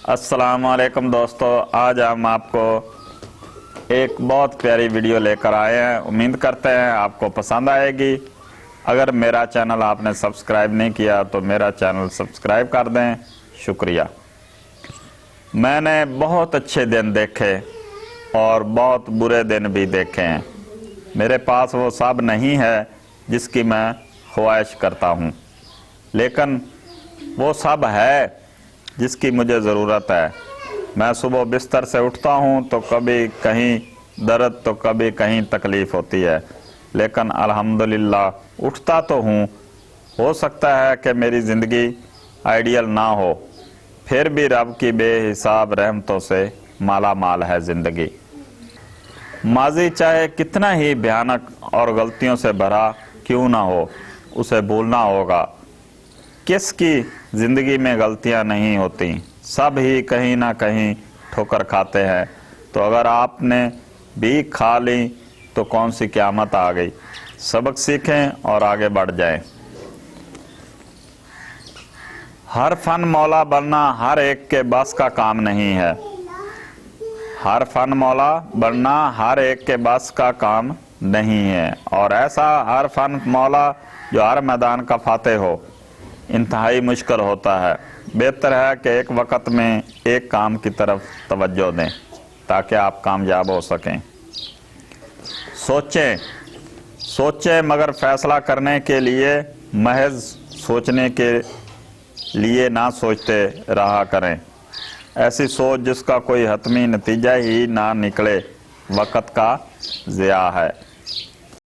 अस्सलाम वालेकुम दोस्तों, आज हम आपको एक बहुत प्यारी वीडियो लेकर आए हैं। उम्मीद करते हैं आपको पसंद आएगी। अगर मेरा चैनल आपने सब्सक्राइब नहीं किया तो मेरा चैनल सब्सक्राइब कर दें, शुक्रिया। मैंने बहुत अच्छे दिन देखे और बहुत बुरे दिन भी देखे हैं। मेरे पास वो सब नहीं है जिसकी मैं ख्वाहिश करता हूँ, लेकिन वो सब है जिसकी मुझे ज़रूरत है। मैं सुबह बिस्तर से उठता हूँ तो कभी कहीं दर्द तो कभी कहीं तकलीफ़ होती है, लेकिन अल्हम्दुलिल्लाह उठता तो हूँ। हो सकता है कि मेरी ज़िंदगी आइडियल ना हो, फिर भी रब की बेहिसाब रहमतों से माला माल है ज़िंदगी। माजी चाहे कितना ही भयानक और गलतियों से भरा क्यों ना हो, उसे भूलना होगा। किसकी ज़िंदगी में गलतियां नहीं होती, सब ही कहीं ना कहीं ठोकर खाते हैं। तो अगर आपने भी खा ली तो कौन सी क़यामत आ गई। सबक सीखें और आगे बढ़ जाएं। हर फन मौला बनना हर एक के बस का काम नहीं है। हर फन मौला बनना हर एक के बस का काम नहीं है, और ऐसा हर फन मौला जो हर मैदान का फातेह हो इंतहाई मुश्किल होता है। बेहतर है कि एक वक्त में एक काम की तरफ तवज्जो दें ताकि आप कामयाब हो सकें। सोचें मगर फैसला करने के लिए महज सोचने के लिए ना सोचते रहा करें। ऐसी सोच जिसका कोई हतमी नतीजा ही ना निकले वक्त का ज़िया है।